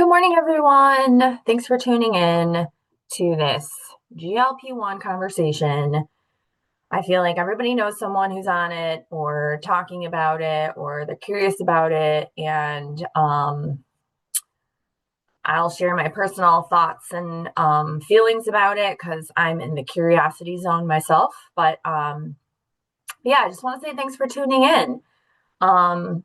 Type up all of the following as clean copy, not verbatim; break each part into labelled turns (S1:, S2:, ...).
S1: Good morning, everyone. Thanks for tuning in to this GLP-1 conversation. I feel like everybody knows someone who's on it or talking about it or they're curious about it. And I'll share my personal thoughts and feelings about it because I'm in the curiosity zone myself. But yeah, I just want to say thanks for tuning in. Um,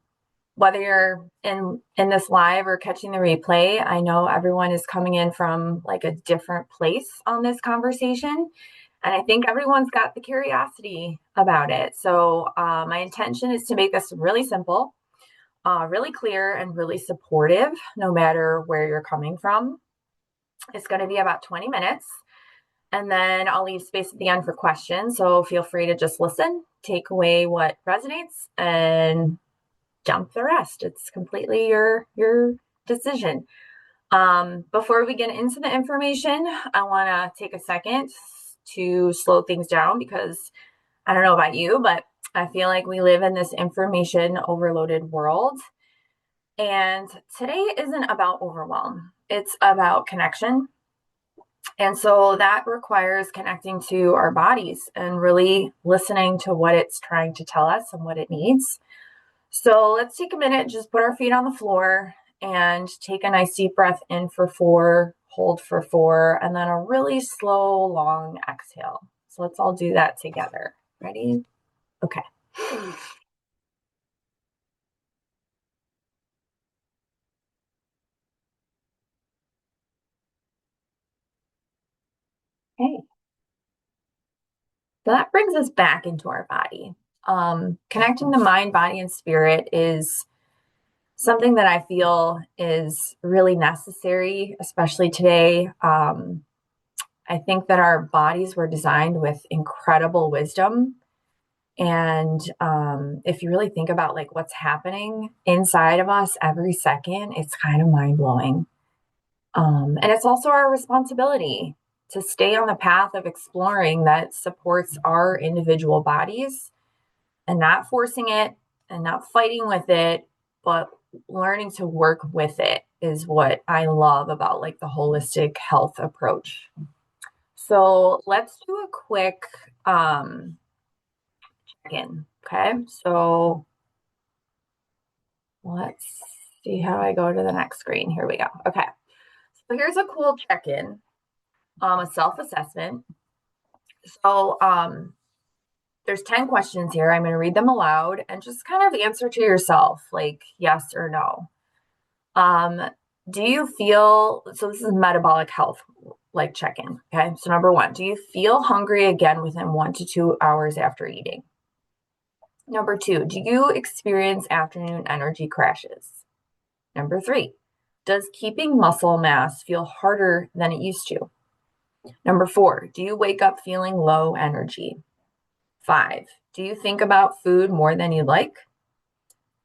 S1: whether you're in this live or catching the replay, I know everyone is coming in from like a different place on this conversation, and I think everyone's got the curiosity about it. So my intention is to make this really simple, really clear, and really supportive, no matter where you're coming from. It's going to be about 20 minutes. And then I'll leave space at the end for questions. So feel free to just listen, take away what resonates, and dump the rest. It's completely your decision. Before we get into the information, I want to take a second to slow things down because I don't know about you, but I feel like we live in this information overloaded world. And today isn't about overwhelm, it's about connection. And so that requires connecting to our bodies and really listening to what it's trying to tell us and what it needs. So let's take a minute, just put our feet on the floor and take a nice deep breath in for 4, hold for 4, and then a really slow, long exhale. So let's all do that together. Ready? Okay. Okay. So that brings us back into our body. Connecting the mind, body, and spirit is something that I feel is really necessary, especially today. I think that our bodies were designed with incredible wisdom. And if you really think about like what's happening inside of us every second, it's kind of mind blowing. And it's also our responsibility to stay on the path of exploring that supports our individual bodies and not forcing it and not fighting with it, but learning to work with it is what I love about like the holistic health approach. So let's do a quick check-in. Okay. So let's see how I go to the next screen. Here we go. Okay. So here's a cool check-in, a self-assessment. So there's 10 questions here. I'm going to read them aloud and just kind of answer to yourself, like yes or no. Do you feel, so this is metabolic health, like check-in. Okay. So number 1, do you feel hungry again within 1 to 2 hours after eating? Number 2, do you experience afternoon energy crashes? Number 3, does keeping muscle mass feel harder than it used to? Number 4, do you wake up feeling low energy? 5, do you think about food more than you like?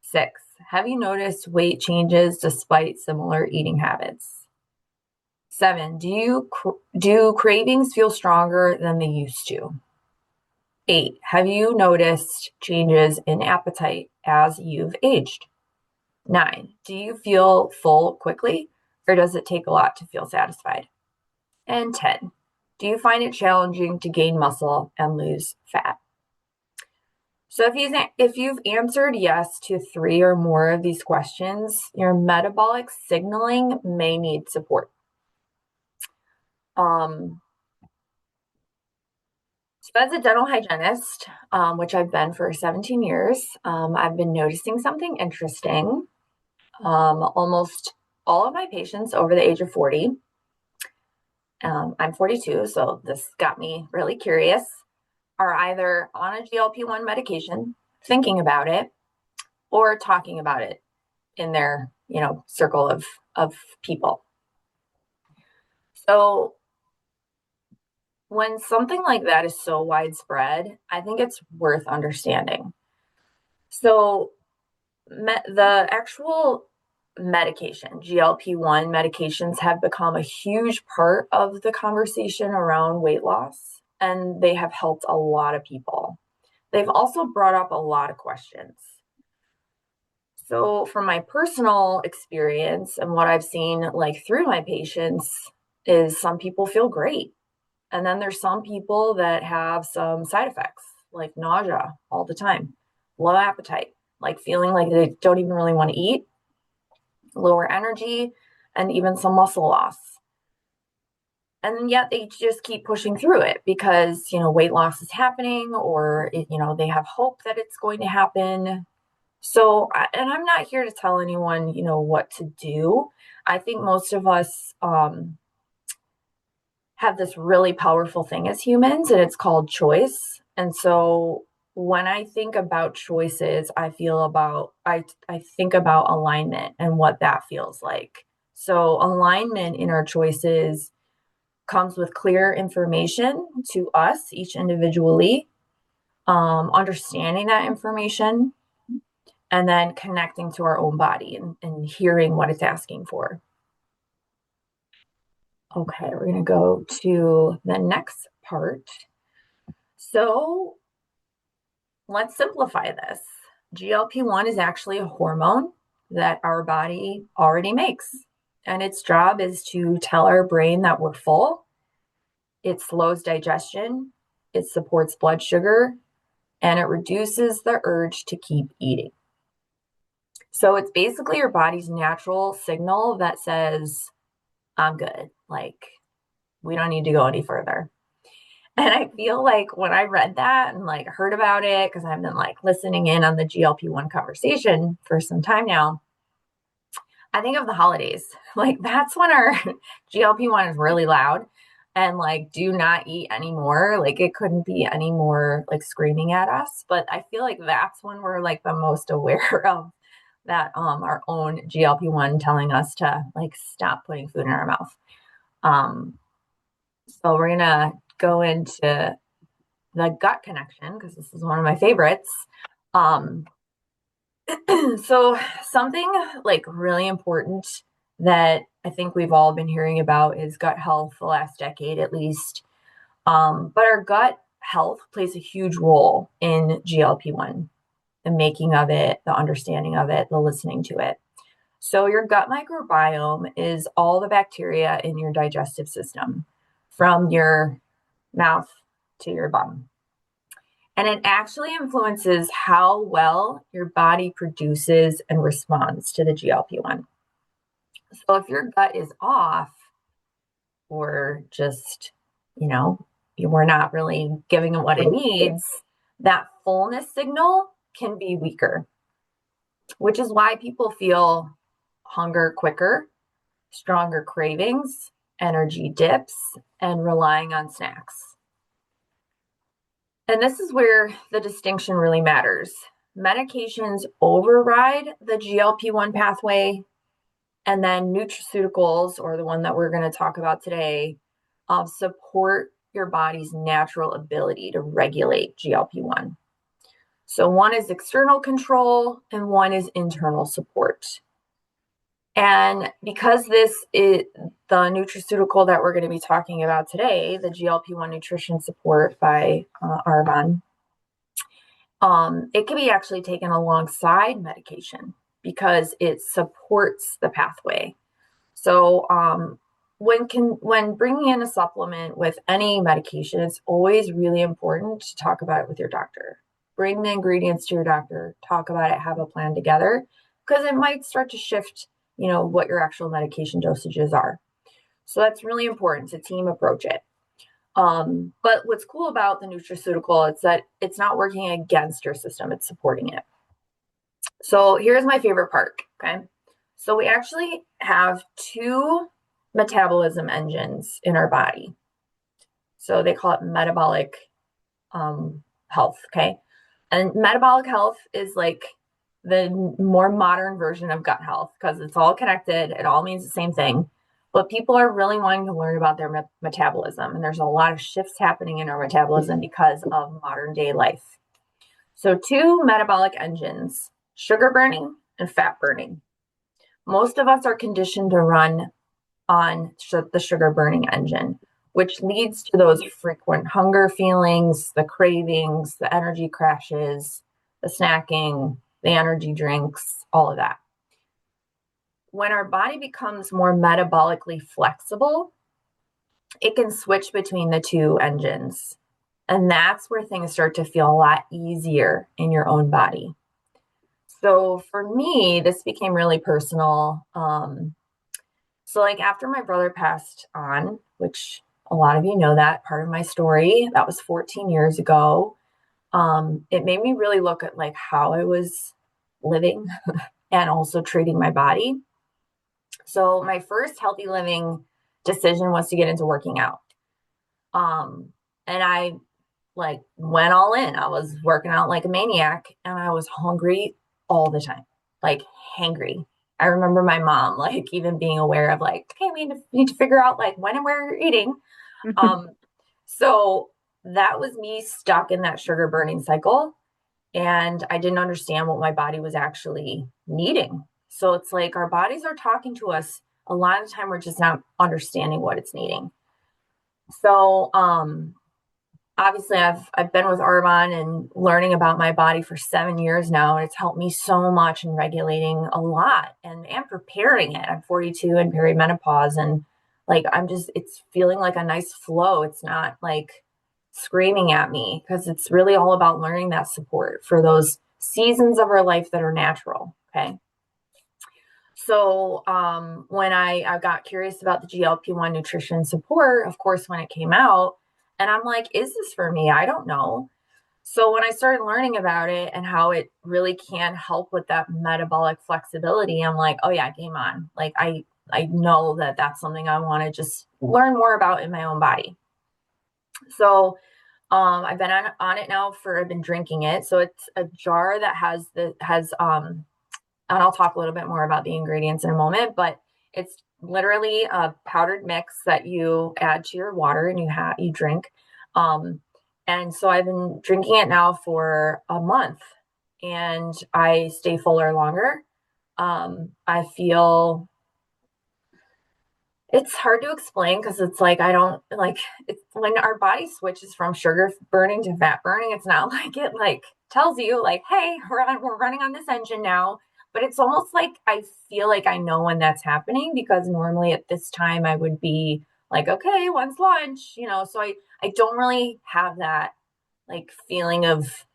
S1: 6, have you noticed weight changes despite similar eating habits? 7, do cravings feel stronger than they used to? 8, have you noticed changes in appetite as you've aged? 9, do you feel full quickly, or does it take a lot to feel satisfied? And 10, do you find it challenging to gain muscle and lose fat? So if you've answered yes to 3 or more of these questions, your metabolic signaling may need support. So as a dental hygienist, which I've been for 17 years, I've been noticing something interesting. Almost all of my patients over the age of 40, I'm 42, so this got me really curious, are either on a GLP-1 medication, thinking about it, or talking about it in their, circle of people. So when something like that is so widespread, I think it's worth understanding. So the actual medication, GLP-1 medications, have become a huge part of the conversation around weight loss, and they have helped a lot of people. They've also brought up a lot of questions. So, from my personal experience and what I've seen like through my patients, is some people feel great. And then there's some people that have some side effects like nausea all the time, low appetite, like feeling like they don't even really want to eat, lower energy, and even some muscle loss. And yet they just keep pushing through it because, weight loss is happening, or, they have hope that it's going to happen. So, and I'm not here to tell anyone, what to do. I think most of us have this really powerful thing as humans, and it's called choice. And so, when I think about choices, I think about alignment and what that feels like. So, alignment in our choices comes with clear information to us, each individually, understanding that information, and then connecting to our own body and hearing what it's asking for. Okay, we're going to go to the next part. So let's simplify this. GLP-1 is actually a hormone that our body already makes, and its job is to tell our brain that we're full. It slows digestion, it supports blood sugar, and it reduces the urge to keep eating. So it's basically your body's natural signal that says, I'm good. Like, we don't need to go any further. And I feel like when I read that and like heard about it, because I've been like listening in on the GLP-1 conversation for some time now, I think of the holidays. Like, that's when our GLP-1 is really loud and like, do not eat anymore. Like, it couldn't be any more like screaming at us. But I feel like that's when we're like the most aware of that, our own GLP-1 telling us to like stop putting food in our mouth. So we're gonna go into the gut connection because this is one of my favorites. Um, so something like really important that I think we've all been hearing about is gut health the last decade at least. But our gut health plays a huge role in GLP-1, the making of it, the understanding of it, the listening to it. So your gut microbiome is all the bacteria in your digestive system, from your mouth to your bum. And it actually influences how well your body produces and responds to the GLP-1. So if your gut is off, or just, we're not really giving it what it needs, that fullness signal can be weaker, which is why people feel hunger quicker, stronger cravings, energy dips, and relying on snacks. And this is where the distinction really matters. Medications override the GLP-1 pathway, and then nutraceuticals, or the one that we're going to talk about today, support your body's natural ability to regulate GLP-1. So one is external control and one is internal support. And because this is the nutraceutical that we're going to be talking about today, the GLP-1 nutrition support by Arvon, it can be actually taken alongside medication because it supports the pathway. So when bringing in a supplement with any medication, it's always really important to talk about it with your doctor. Bring the ingredients to your doctor, talk about it, have a plan together, because it might start to shift, what your actual medication dosages are. So that's really important to team approach it. But what's cool about the nutraceutical is that it's not working against your system, it's supporting it. So here's my favorite part, okay? So we actually have two metabolism engines in our body. So they call it metabolic health, okay? And metabolic health is like the more modern version of gut health because it's all connected. It all means the same thing. But people are really wanting to learn about their metabolism. And there's a lot of shifts happening in our metabolism because of modern day life. So two metabolic engines, sugar burning and fat burning. Most of us are conditioned to run on the sugar burning engine, which leads to those frequent hunger feelings, the cravings, the energy crashes, the snacking, the energy drinks, all of that. When our body becomes more metabolically flexible, it can switch between the two engines. And that's where things start to feel a lot easier in your own body. So for me, this became really personal. So like after my brother passed on, which a lot of you know that part of my story, that was 14 years ago. It made me really look at like how I was living and also treating my body. So my first healthy living decision was to get into working out. And I like went all in. I was working out like a maniac and I was hungry all the time, like hangry. I remember my mom like even being aware of like, okay, we need to figure out like when and where you're eating. So that was me stuck in that sugar burning cycle. And I didn't understand what my body was actually needing. So it's like our bodies are talking to us. A lot of the time, we're just not understanding what it's needing. So, obviously I've been with Arbonne and learning about my body for 7 years now, and it's helped me so much in regulating a lot and preparing it. I'm 42 and perimenopause, and like it's feeling like a nice flow. It's not like screaming at me because it's really all about learning that support for those seasons of our life that are natural. Okay. So when I got curious about the GLP-1 nutrition support, of course, when it came out, and I'm like, is this for me? I don't know. So when I started learning about it and how it really can help with that metabolic flexibility, I'm like, oh yeah, game on. Like I know that that's something I want to just learn more about in my own body. So I've been on it now I've been drinking it. So it's a jar that has and I'll talk a little bit more about the ingredients in a moment, but it's literally a powdered mix that you add to your water and you drink. And so I've been drinking it now for a month and I stay fuller longer. I feel it's hard to explain because it's like I don't like it's when our body switches from sugar burning to fat burning, it's not like it like tells you like, hey, we're running on this engine now. But it's almost like I feel like I know when that's happening because normally at this time I would be like, okay, when's lunch? So I don't really have that like feeling of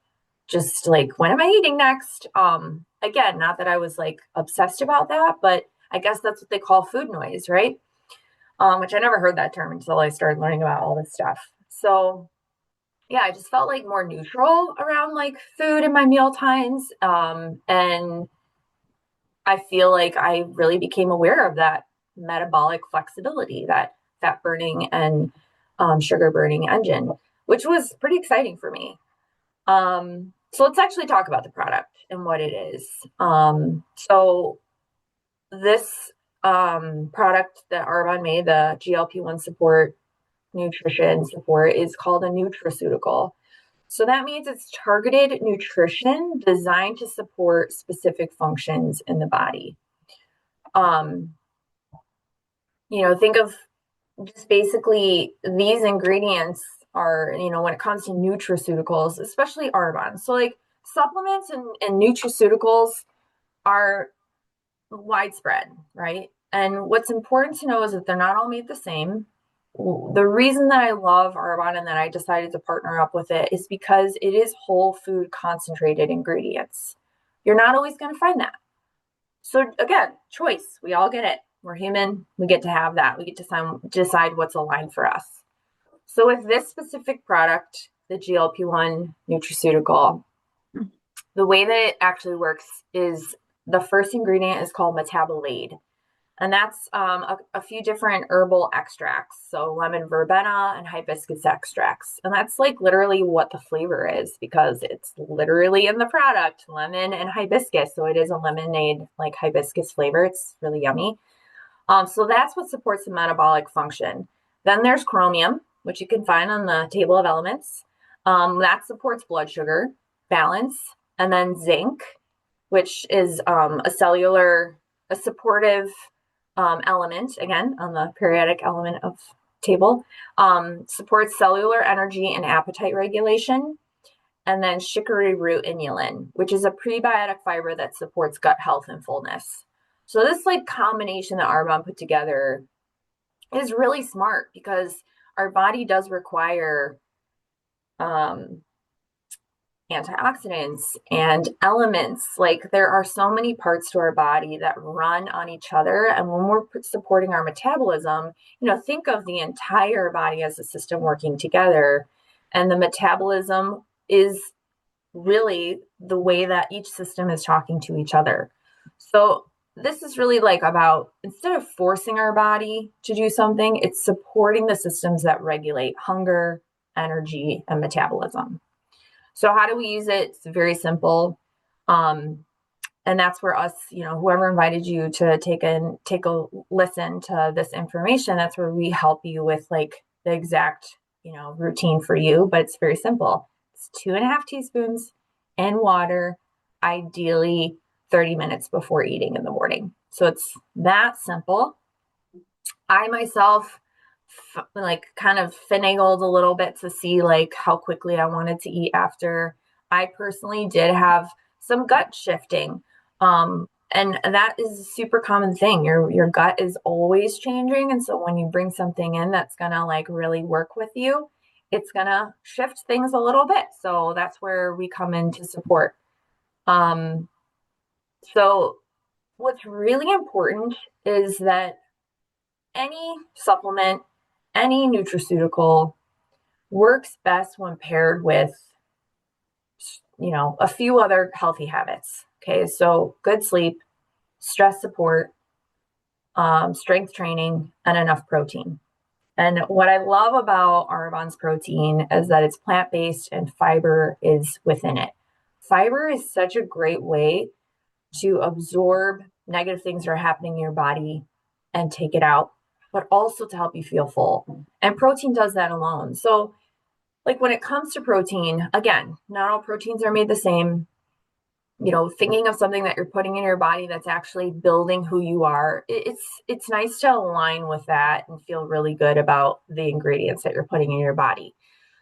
S1: just like when am I eating next? Again, not that I was like obsessed about that, but I guess that's what they call food noise, right? Which I never heard that term until I started learning about all this stuff. So yeah, I just felt like more neutral around like food in my meal times. And I feel like I really became aware of that metabolic flexibility, that fat burning and sugar burning engine, which was pretty exciting for me. So let's actually talk about the product and what it is. So this product that Arbonne made, the GLP-1 support, nutrition support, is called a nutraceutical. So that means it's targeted nutrition designed to support specific functions in the body. Um, think of just basically these ingredients are, when it comes to nutraceuticals, especially Arbonne. So like supplements and nutraceuticals are widespread, right? And what's important to know is that they're not all made the same. The reason that I love Arbonne and that I decided to partner up with it is because it is whole food concentrated ingredients. You're not always going to find that. So again, choice. We all get it. We're human. We get to have that. We get to decide what's aligned for us. So with this specific product, the GLP-1 nutraceutical, the way that it actually works is the first ingredient is called metabolade. And that's a few different herbal extracts. So lemon verbena and hibiscus extracts. And that's like literally what the flavor is because it's literally in the product, lemon and hibiscus. So it is a lemonade like hibiscus flavor. It's really yummy. So that's what supports the metabolic function. Then there's chromium, which you can find on the table of elements. That supports blood sugar balance. And then zinc, which is a supportive element, again, on the periodic element of table, supports cellular energy and appetite regulation. and then chicory root inulin, which is a prebiotic fiber that supports gut health and fullness. So this like combination that Arbonne put together is really smart because our body does require um, antioxidants and elements. Like there are so many parts to our body that run on each other. And when we're supporting our metabolism, think of the entire body as a system working together. And the metabolism is really the way that each system is talking to each other. So this is really like about, instead of forcing our body to do something, it's supporting the systems that regulate hunger, energy, and metabolism. So how do we use it? It's very simple. And that's where us, whoever invited you to take a listen to this information, that's where we help you with like the exact, routine for you. But it's very simple. It's 2.5 teaspoons in water, ideally 30 minutes before eating in the morning. So it's that simple. I myself like kind of finagled a little bit to see like how quickly I wanted to eat after. I personally did have some gut shifting. And that is a super common thing. Your gut is always changing. And so when you bring something in that's gonna like really work with you, it's gonna shift things a little bit. So that's where we come in to support. Um, so what's really important is that any supplement, any nutraceutical works best when paired with, a few other healthy habits. Okay, so good sleep, stress support, strength training, and enough protein. And what I love about Arbonne's protein is that it's plant-based and fiber is within it. Fiber is such a great way to absorb negative things that are happening in your body and take it out, but also to help you feel full. And protein does that alone. So, like when it comes to protein, again, not all proteins are made the same. Thinking of something that you're putting in your body that's actually building who you are, it's nice to align with that and feel really good about the ingredients that you're putting in your body.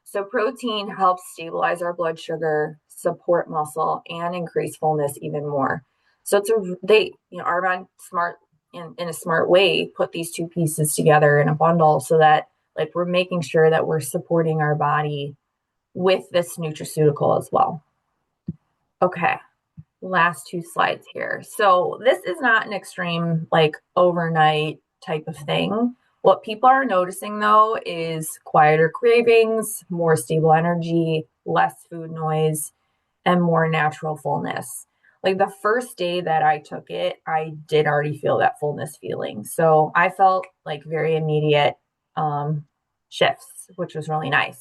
S1: So protein helps stabilize our blood sugar, support muscle, and increase fullness even more. So Arbonne smart in a smart way put these two pieces together in a bundle so that like we're making sure that we're supporting our body with this nutraceutical as well. Okay, last two slides here. So this is not an extreme like overnight type of thing. What people are noticing though is quieter cravings, more stable energy, less food noise, and more natural fullness. Like the first day that I took it, I did already feel that fullness feeling. So I felt like very immediate shifts, which was really nice.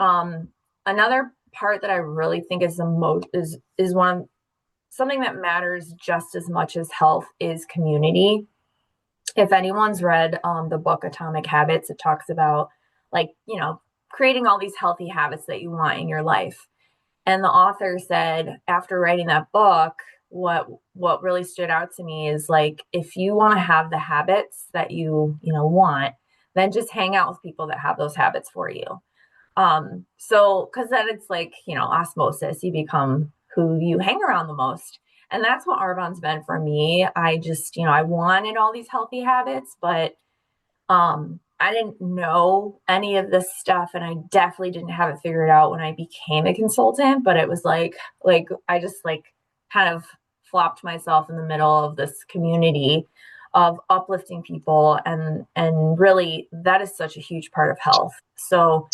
S1: Another part that I really think is the most is something that matters just as much as health is community. If anyone's read the book Atomic Habits, it talks about like, creating all these healthy habits that you want in your life. And the author said after writing that book, what really stood out to me is like if you want to have the habits that you want, then just hang out with people that have those habits for you. So because then it's like, osmosis, you become who you hang around the most. And that's what Arbonne's been for me. I just, I wanted all these healthy habits, but I didn't know any of this stuff and I definitely didn't have it figured out when I became a consultant, but it was like I just like kind of flopped myself in the middle of this community of uplifting people and really that is such a huge part of health. So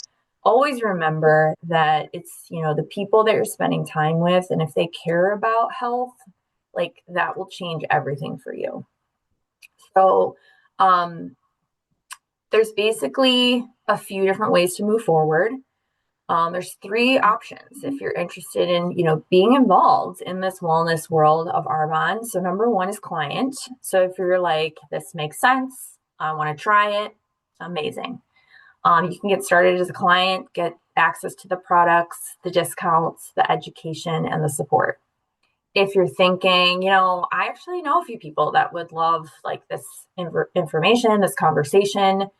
S1: always remember that it's, the people that you're spending time with and if they care about health, like that will change everything for you. So, there's basically a few different ways to move forward. There's 3 options if you're interested in, being involved in this wellness world of Arbonne. So number 1 is client. So if you're like, this makes sense, I want to try it, amazing. You can get started as a client, get access to the products, the discounts, the education, and the support. If you're thinking, I actually know a few people that would love like this information, this conversation,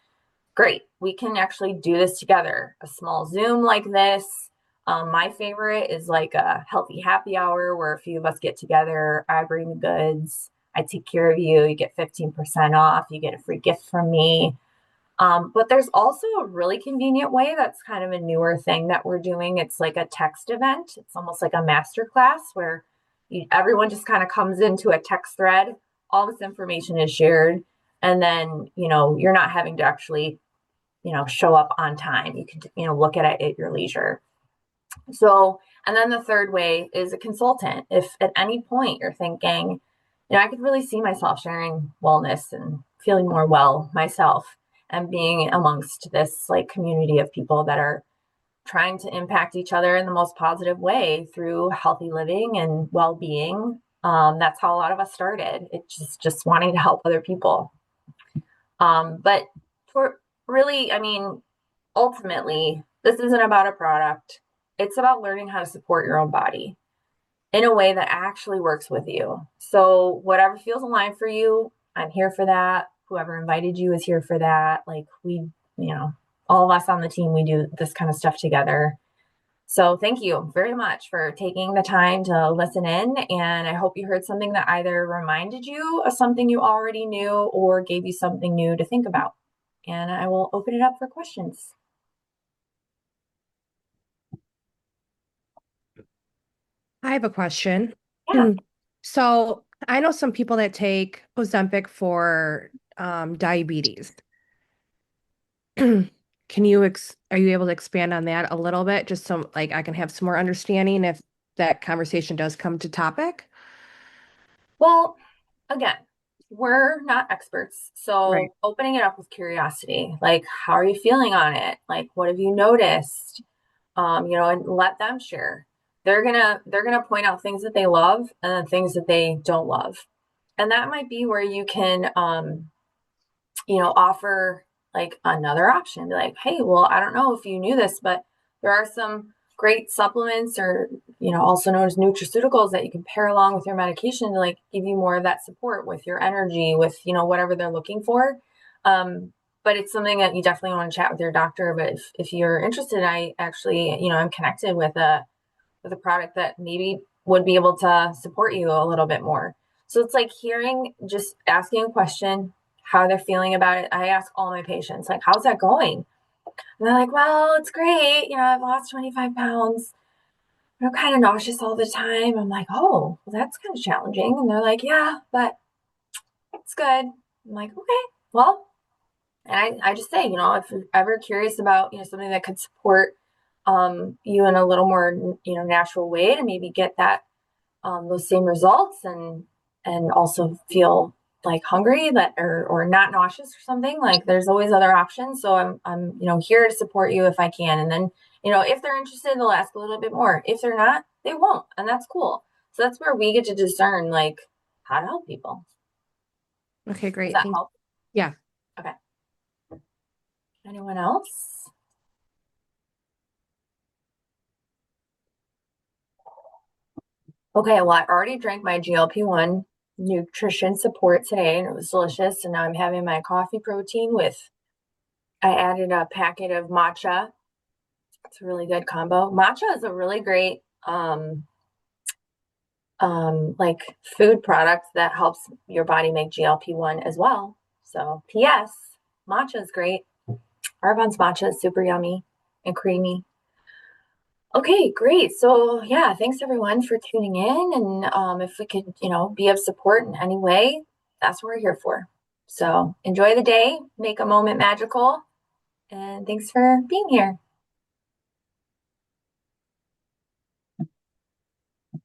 S1: great. We can actually do this together. A small Zoom like this. My favorite is like a healthy happy hour where a few of us get together. I bring the goods. I take care of you. You get 15% off. You get a free gift from me. But there's also a really convenient way that's kind of a newer thing that we're doing. It's like a text event. It's almost like a master class where everyone just kind of comes into a text thread. All this information is shared. And then, you're not having to actually, show up on time. You can, look at it at your leisure. So, and then the third way is a consultant. If at any point you're thinking, I could really see myself sharing wellness and feeling more well myself and being amongst this like community of people that are trying to impact each other in the most positive way through healthy living and well-being. That's how a lot of us started. It's just wanting to help other people. But for really, ultimately, this isn't about a product. It's about learning how to support your own body in a way that actually works with you. So whatever feels aligned for you, I'm here for that. Whoever invited you is here for that. Like all of us on the team, we do this kind of stuff together. So thank you very much for taking the time to listen in. And I hope you heard something that either reminded you of something you already knew or gave you something new to think about. And I will open it up for questions.
S2: I have a question.
S1: Yeah.
S2: So I know some people that take Ozempic for diabetes. Are you able to expand on that a little bit, just so like I can have some more understanding if that conversation does come to topic?
S1: Well, again, we're not experts.
S2: Right.
S1: So opening it up with curiosity, like how are you feeling on it? Like what have you noticed? And let them share. They're gonna point out things that they love and then things that they don't love. And that might be where you can offer like another option. Be like, hey, well, I don't know if you knew this, but there are some great supplements or, also known as nutraceuticals that you can pair along with your medication to like give you more of that support with your energy, with, whatever they're looking for. But it's something that you definitely want to chat with your doctor. But if you're interested, I actually, I'm connected with a product that maybe would be able to support you a little bit more. So it's like hearing, just asking a question, how they're feeling about it. I ask all my patients, like, how's that going? And they're like, well, it's great. I've lost 25 pounds. I'm kind of nauseous all the time. I'm like, oh, well, that's kind of challenging. And they're like, yeah, but it's good. I'm like, okay, well, and I just say, if you're ever curious about, something that could support you in a little more, natural way to maybe get that those same results and also feel like hungry that or not nauseous or something, like there's always other options. So I'm here to support you if I can. And then, if they're interested, they'll ask a little bit more. If they're not, they won't. And that's cool. So that's where we get to discern like how to help people.
S2: Okay,
S1: Does
S2: great.
S1: that help?
S2: Yeah.
S1: Okay. Anyone else? Okay, well, I already drank my GLP-1 nutrition support today and it was delicious. And now I'm having my coffee protein with, I added a packet of matcha. It's a really good combo. Matcha is a really great like food product that helps your body make GLP-1 as well. So PS, matcha is great. Arbonne's matcha is super yummy and creamy. Okay, great. So yeah, thanks everyone for tuning in. And if we could, be of support in any way, that's what we're here for. So enjoy the day, make a moment magical, and thanks for being here.